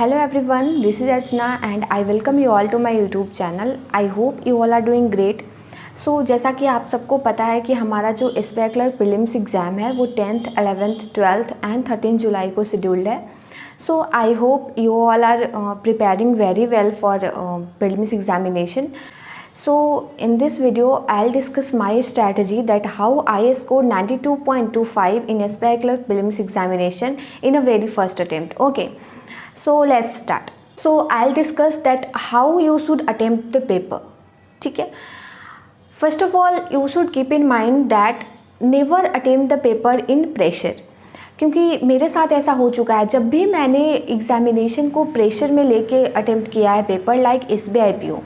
Hello everyone, this is Archana and I welcome you all to my YouTube channel. I hope you all are doing great. So जैसा कि आप सबको पता है कि हमारा जो एसबीआई क्लर्क प्रीलिम्स एग्ज़ाम है वो 10th, 11th, 12th एंड 13 जुलाई को शेड्यूल्ड है. So I hope you all are preparing very well for prelims examination. So in this video I'll discuss my strategy that how I scored 92.25 in SBI Clerk prelims examination in a very first attempt. Okay, so let's start. So I'll discuss that how you should attempt the paper. ठीक है. First of all you should keep in mind that never attempt the paper in pressure. क्योंकि मेरे साथ ऐसा हो चुका है, जब भी मैंने एग्जामिनेशन को प्रेशर में लेके अटेम्प्ट किया है पेपर लाइक SBI PO,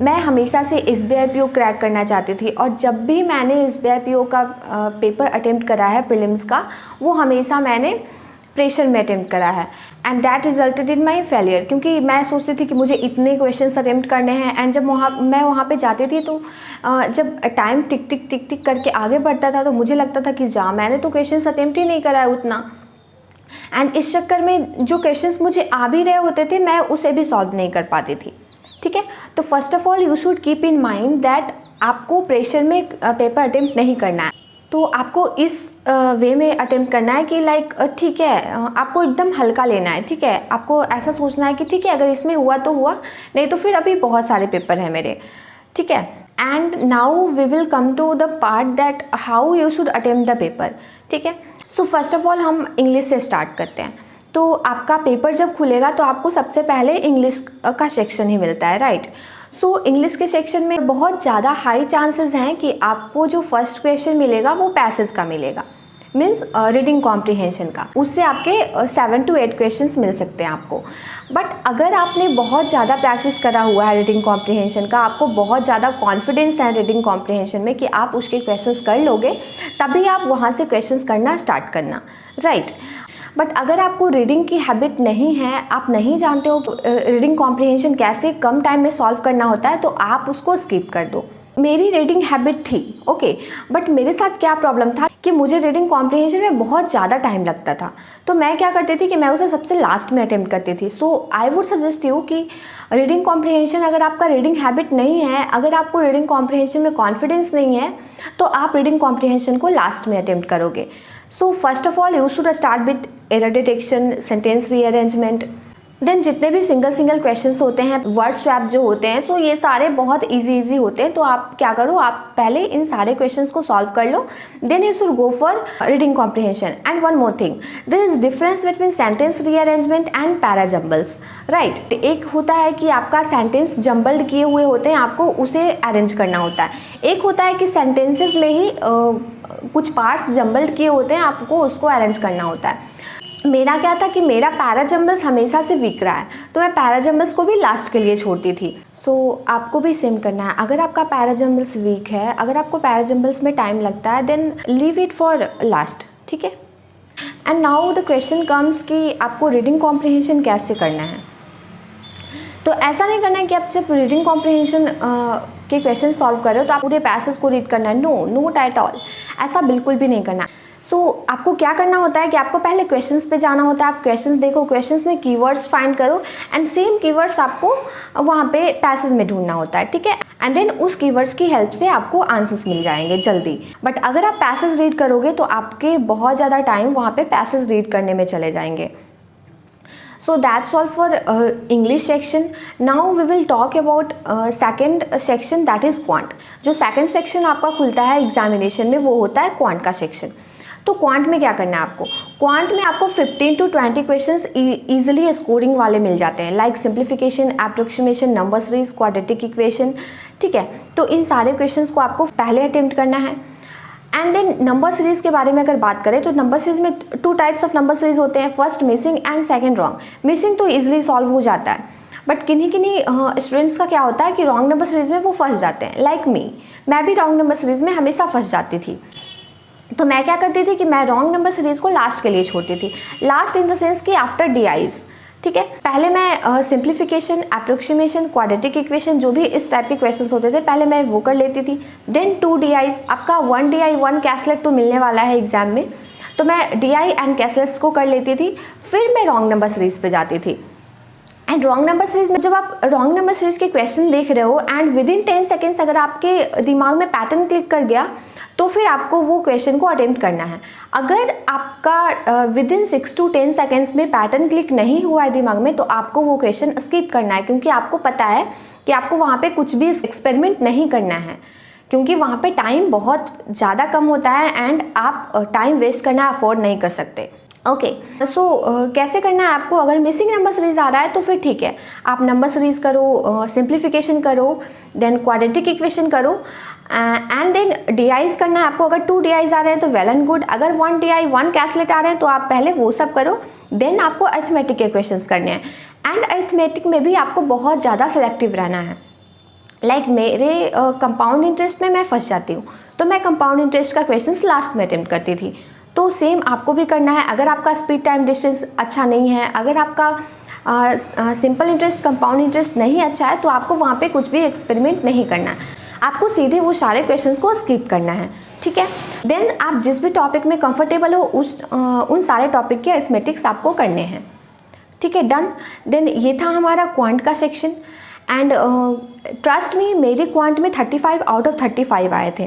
मैं हमेशा से SBI PO क्रैक करना चाहती थी और जब भी मैंने SBI PO का पेपर अटेम्प्ट करा है प्रीलिम्स का, वो हमेशा मैंने प्रेशर में अटेम्प्ट करा है and that resulted in my failure. क्योंकि मैं सोचती थी कि मुझे इतने क्वेश्चंस अटेम्प्ट करने हैं एंड जब मैं वहाँ पे जाती थी तो जब टाइम टिक टिक करके आगे बढ़ता था तो मुझे लगता था कि मैंने तो क्वेश्चंस अटेम्प्ट ही नहीं करा है उतना, एंड इस चक्कर में जो क्वेश्चंस मुझे आ भी रहे होते थे मैं उसे भी सॉल्व नहीं कर पाती थी. ठीक है, तो first of all you should keep in mind that आपको प्रेशर में पेपर अटेम्प्ट नहीं करना है. तो आपको इस वे में अटेम्प्ट करना है कि लाइक ठीक है, आपको एकदम हल्का लेना है. ठीक है, आपको ऐसा सोचना है कि ठीक है, अगर इसमें हुआ तो हुआ, नहीं तो फिर अभी बहुत सारे पेपर हैं मेरे. ठीक है, and now we will come to the part that how you should attempt the paper. ठीक है, सो फर्स्ट ऑफ ऑल हम इंग्लिश से स्टार्ट करते हैं. तो आपका पेपर जब खुलेगा तो आपको सबसे पहले इंग्लिश का सेक्शन ही मिलता है, राइट. सो इंग्लिश के सेक्शन में बहुत ज़्यादा हाई चांसेस हैं कि आपको जो फर्स्ट क्वेश्चन मिलेगा वो पैसेज का मिलेगा, मीन्स रीडिंग कॉम्प्रिहेंशन का. उससे आपके 7 to 8 क्वेश्चंस मिल सकते हैं आपको. बट अगर आपने बहुत ज़्यादा प्रैक्टिस करा हुआ है रीडिंग कॉम्प्रिहेंशन का, आपको बहुत ज़्यादा कॉन्फिडेंस है रीडिंग कॉम्प्रिहेंशन में कि आप उसके क्वेश्चंस कर लोगे, तभी आप वहाँ से क्वेश्चंस करना स्टार्ट करना, राइट. बट अगर आपको रीडिंग की हैबिट नहीं है, आप नहीं जानते हो कि रीडिंग कॉम्प्रिहेंशन कैसे कम टाइम में सॉल्व करना होता है, तो आप उसको स्किप कर दो. मेरी रीडिंग हैबिट थी, ओके, बट मेरे साथ क्या प्रॉब्लम था कि मुझे रीडिंग कॉम्प्रिहेंशन में बहुत ज़्यादा टाइम लगता था. तो मैं क्या करती थी कि मैं उसे सबसे लास्ट में अटेम्प्ट करती थी. सो आई वुड सजेस्ट यू कि रीडिंग कॉम्प्रिहेंशन, अगर आपका रीडिंग हैबिट नहीं है, अगर आपको रीडिंग कॉम्प्रिहेंशन में कॉन्फिडेंस नहीं है, तो आप रीडिंग कॉम्प्रिहेंशन को लास्ट में अटेम्प्ट करोगे. So first of all you should start with error detection, sentence rearrangement. Then जितने भी सिंगल क्वेश्चंस होते हैं, वर्ड स्वैप जो होते हैं, तो ये सारे बहुत इजी होते हैं. तो आप क्या करो, आप पहले इन सारे क्वेश्चंस को सॉल्व कर लो, then you should go for reading comprehension. And one more thing, there is difference between sentence rearrangement and parajumbles, right. एक होता है कि आपका सेंटेंस जम्बल्ड किए हुए होते हैं, आपको उसे अरेंज करना होता है. एक होता है कि सेंटेंसेस में ही कुछ पार्ट्स जम्बल्ड किए होते हैं, आपको उसको अरेंज करना होता है. मेरा क्या था कि मेरा पैराजम्बल्स हमेशा से वीक रहा है, तो मैं पैराजम्बल्स को भी लास्ट के लिए छोड़ती थी. सो आपको भी सेम करना है. अगर आपका पैराजम्बल्स वीक है, अगर आपको पैराजम्बल्स में टाइम लगता है, then leave it for last. ठीक है, and now the question comes कि आपको रीडिंग कॉम्प्रिहेंशन कैसे करना है. तो ऐसा नहीं करना है कि आप जब रीडिंग कॉम्प्रिहेंशन के क्वेश्चन सॉल्व कर रहे हो तो आप पूरे पैसेज को रीड करना है. नो, नोट एट ऑल, ऐसा बिल्कुल भी नहीं करना. सो आपको क्या करना होता है कि आपको पहले क्वेश्चंस पे जाना होता है. आप क्वेश्चंस देखो, क्वेश्चंस में कीवर्ड्स फाइंड करो एंड सेम कीवर्ड्स आपको वहाँ पे पैसेज में ढूंढना होता है. ठीक है, एंड देन उस कीवर्ड्स की हेल्प से आपको आंसर्स मिल जाएंगे जल्दी. बट अगर आप पैसेज रीड करोगे तो आपके बहुत ज़्यादा टाइम वहाँ पे पैसेज रीड करने में चले जाएंगे. So that's all for English section. Now we will talk about second section, that is quant. जो second section आपका खुलता है एग्जामिनेशन में वो होता है क्वांट का सेक्शन. तो क्वांट में क्या करना है आपको, क्वांट में आपको 15 to 20 क्वेश्चंस ईजिली स्कोरिंग वाले मिल जाते हैं, like simplification, approximation, number series, quadratic equation. ठीक है, तो इन सारे क्वेश्चंस को आपको पहले अटेम्प्ट करना है. एंड देन नंबर सीरीज़ के बारे में अगर बात करें तो नंबर सीरीज़ में 2 टाइप्स ऑफ नंबर सीरीज़ होते हैं, first missing and second wrong. Missing तो इजीली सॉल्व हो जाता है, बट किन्हीं स्टूडेंट्स का क्या होता है कि रॉन्ग नंबर सीरीज़ में वो फंस जाते हैं. लाइक मैं भी रॉन्ग नंबर सीरीज़ में हमेशा फंस जाती थी. तो मैं क्या करती थी कि मैं रॉन्ग नंबर सीरीज़ को लास्ट के लिए छोड़ती थी. लास्ट इन द सेंस कि आफ्टर DIs. ठीक है, पहले मैं सिंप्लीफिकेशन, एप्रोक्सीमेशन, क्वाड्रेटिक इक्वेशन, जो भी इस टाइप के क्वेश्चंस होते थे पहले मैं वो कर लेती थी. देन 2 DIs, आपका 1 DI 1 कैसलेट तो मिलने वाला है एग्जाम में, तो मैं DI एंड कैसलेट्स को कर लेती थी. फिर मैं रॉन्ग नंबर सीरीज़ पे जाती थी. एंड रॉन्ग नंबर सीरीज में जब आप रॉन्ग नंबर सीरीज के क्वेश्चन देख रहे हो एंड विद इन 10 सेकेंड्स अगर आपके दिमाग में पैटर्न क्लिक कर गया तो फिर आपको वो क्वेश्चन को अटेम्प्ट करना है। अगर आपका विद इन 6 to 10 सेकेंड्स में पैटर्न क्लिक नहीं हुआ है दिमाग में तो आपको वो क्वेश्चन स्किप करना है, क्योंकि आपको पता है कि आपको वहाँ पे कुछ भी एक्सपेरिमेंट नहीं करना है, क्योंकि वहाँ पे टाइम बहुत ज़्यादा कम होता है एंड आप टाइम वेस्ट करना अफोर्ड नहीं कर सकते। ओके, सो कैसे करना है आपको? अगर मिसिंग नंबर सीरीज आ रहा है तो फिर ठीक है, आप नंबर सीरीज करो, सिंप्लीफिकेशन करो, देन क्वाड्रेटिक इक्वेशन करो एंड देन डीआईज करना है आपको। अगर 2 डीआईज आ रहे हैं तो वेल एंड गुड, अगर 1 डीआई 1 कैसलेट आ रहे हैं तो आप पहले वो सब करो, देन आपको अरिथमेटिक के क्वेश्चंस करने हैं। एंड अरिथमेटिक में भी आपको बहुत ज़्यादा सेलेक्टिव रहना है। लाइक मेरे कंपाउंड इंटरेस्ट में मैं फंस जाती हूँ, तो मैं कंपाउंड इंटरेस्ट का क्वेश्चन लास्ट में अटेम्प्ट करती थी, तो सेम आपको भी करना है। अगर आपका स्पीड टाइम डिस्टेंस अच्छा नहीं है, अगर आपका सिंपल इंटरेस्ट कंपाउंड इंटरेस्ट नहीं अच्छा है, तो आपको वहाँ पे कुछ भी एक्सपेरिमेंट नहीं करना है, आपको सीधे वो सारे क्वेश्चंस को स्किप करना है, ठीक है। देन आप जिस भी टॉपिक में कंफर्टेबल हो उन सारे टॉपिक के अरिथमेटिक्स आपको करने हैं, ठीक है, डन। देन ये था हमारा क्वांट का सेक्शन एंड ट्रस्ट मी मेरे क्वांट में 35 आउट ऑफ 35 आए थे,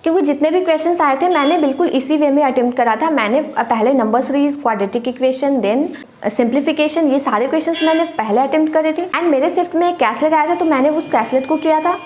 क्योंकि जितने भी क्वेश्चंस आए थे मैंने बिल्कुल इसी वे में अटेम्प्ट करा था। मैंने पहले number series, quadratic equation, then simplification, ये सारे क्वेश्चंस मैंने पहले अटेम्प्ट करे थे। एंड मेरे शिफ्ट में एक कैसलेट आया था तो मैंने उस कैसलेट को किया था,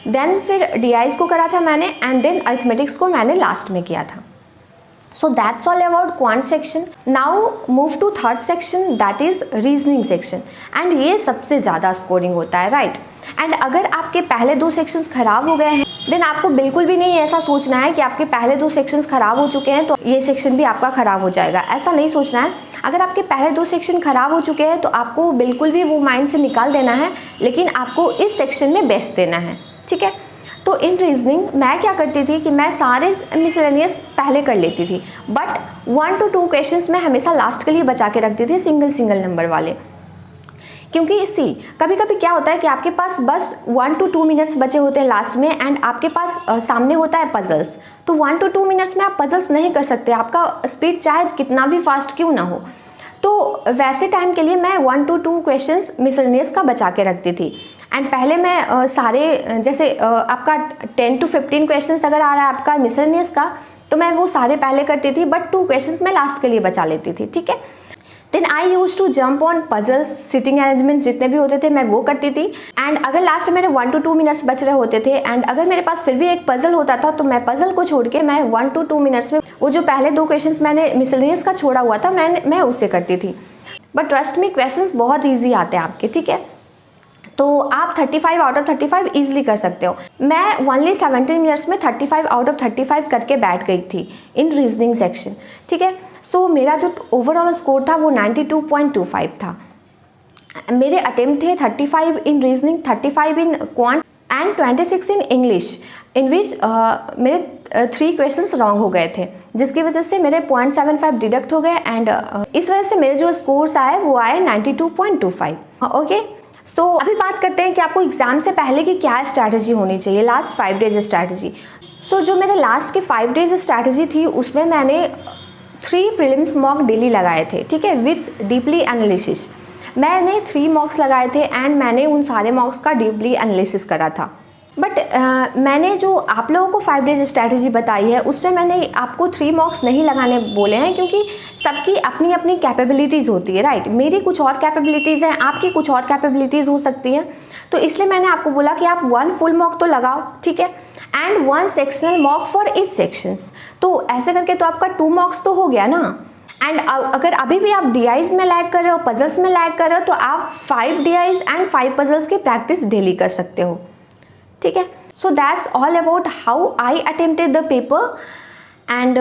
देन फिर डीआईज को करा था मैंने, एंड देन अरिथमेटिक्स को मैंने लास्ट में किया था। So that's all about quant section. Now move to third section, that is reasoning section. And ये सबसे ज़्यादा स्कोरिंग होता है, राइट। एंड अगर आपके पहले 2 सेक्शंस खराब हो गए हैं देन आपको बिल्कुल भी नहीं ऐसा सोचना है कि आपके पहले 2 सेक्शंस खराब हो चुके हैं तो ये सेक्शन भी आपका खराब हो जाएगा, ऐसा नहीं सोचना है। अगर आपके पहले 2 सेक्शन खराब हो चुके हैं तो आपको बिल्कुल भी वो माइंड से निकाल देना है, लेकिन आपको इस सेक्शन में बेस्ट देना है, ठीक है। तो इन रीजनिंग मैं क्या करती थी कि मैं सारे मिसलेनियस पहले कर लेती थी, बट 1 to 2 क्वेश्चंस मैं हमेशा लास्ट के लिए बचा के रखती थी, सिंगल नंबर वाले। क्योंकि कभी कभी क्या होता है कि आपके पास बस 1 to 2 मिनट्स बचे होते हैं लास्ट में एंड आपके पास सामने होता है पजल्स, तो 1 to 2 मिनट्स में आप पजल्स नहीं कर सकते, आपका स्पीड चाहे कितना भी फास्ट क्यों ना हो। तो वैसे टाइम के लिए मैं 1 to 2 क्वेश्चंस मिसलेनियस का बचा के रखती थी। एंड पहले मैं सारे जैसे आपका 10 to 15 क्वेश्चंस अगर आ रहा है आपका मिसलेनियस का तो मैं वो सारे पहले करती थी, बट 2 क्वेश्चंस मैं लास्ट के लिए बचा लेती थी, ठीक है। Then I use to jump on puzzles, sitting arrangement जितने भी होते थे मैं वो करती थी। एंड अगर लास्ट में मेरे 1 to 2 मिनट्स बच रहे होते थे एंड अगर मेरे पास फिर भी एक पजल होता था तो मैं पजल को छोड़ के मैं 1 to 2 मिनट्स में वो जो पहले 2 क्वेश्चंस मैंने मिसलेनियस का छोड़ा हुआ था मैं उससे करती थी। बट ट्रस्ट मी क्वेश्चंस बहुत ईजी आते हैं आपके, ठीक है। तो आप 35 आउट ऑफ 35 ईजिली कर सकते हो। मैं ओनली 17 मिनट्स में 35 आउट ऑफ 35 करके बैठ गई थी इन रीजनिंग सेक्शन, ठीक है। सो मेरा जो ओवरऑल स्कोर था वो 92.25 था। मेरे अटेम्प्ट थे 35 in reasoning, 35 in quant and 26 in English, in which मेरे 3 क्वेश्चंस रॉन्ग हो गए थे, जिसकी वजह से मेरे 0.75 डिडक्ट हो गए एंड इस वजह से मेरे जो स्कोर्स आए वो आए 92.25। ओके, सो अभी बात करते हैं कि आपको एग्जाम से पहले की क्या स्ट्रैटेजी होनी चाहिए, लास्ट 5 डेज स्ट्रैटेजी। सो जो मेरे लास्ट के 5 डेज स्ट्रैटेजी थी उसमें मैंने 3 प्रीलिम्स मॉक डेली लगाए थे, ठीक है, विथ डीपली एनालिसिस। मैंने 3 मॉक्स लगाए थे एंड मैंने उन सारे मॉक्स का डीपली एनालिसिस करा था। बट मैंने जो आप लोगों को 5 डेज स्ट्रैटेजी बताई है उसमें मैंने आपको 3 मॉक्स नहीं लगाने बोले हैं, क्योंकि सबकी अपनी अपनी कैपेबिलिटीज़ होती है, राइट। मेरी कुछ और कैपेबिलिटीज़ हैं, आपकी कुछ और कैपेबिलिटीज़ हो सकती हैं, तो इसलिए मैंने आपको बोला कि आप 1 फुल मॉक तो लगाओ, ठीक है, and 1 sectional mock for each sections. तो ऐसे करके तो आपका 2 मॉक्स तो हो गया ना। एंड अगर अभी भी आप डीआईज में लैग कर रहे हो, पजल्स में लैग कर रहे हो, तो आप 5 डीआईज एंड 5 पजल्स की प्रैक्टिस डेली कर सकते हो, ठीक है। So that's all about how I attempted the paper and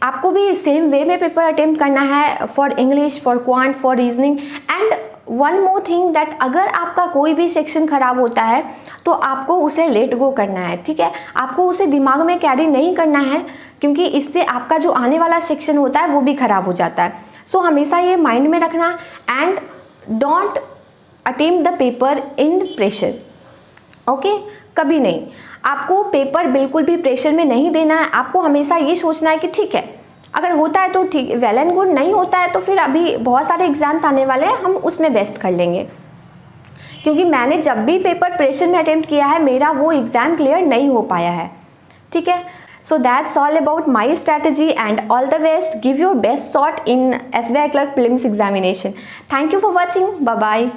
आपको भी सेम वे में पेपर अटेम्प्ट करना है for English, for quant, for reasoning. And one more thing that अगर आपका कोई भी सेक्शन खराब होता है तो आपको उसे लेट गो करना है, ठीक है, आपको उसे दिमाग में कैरी नहीं करना है, क्योंकि इससे आपका जो आने वाला सेक्शन होता है वो भी खराब हो जाता है। सो हमेशा ये माइंड में रखना and don't attempt the paper in pressure, okay, कभी नहीं। आपको पेपर बिल्कुल भी प्रेशर में नहीं देना है, आपको हमेशा ये सोचना है कि ठीक है, अगर होता है तो ठीक, वेल एंड गुड, नहीं होता है तो फिर अभी बहुत सारे एग्जाम्स आने वाले हैं, हम उसमें बेस्ट कर लेंगे। क्योंकि मैंने जब भी पेपर प्रेशर में अटेम्प्ट किया है मेरा वो एग्ज़ाम क्लियर नहीं हो पाया है। ठीक है, so that's all about my strategy and all the best, give your best shot in SBI clerk prelims examination. Thank you for watching, bye bye.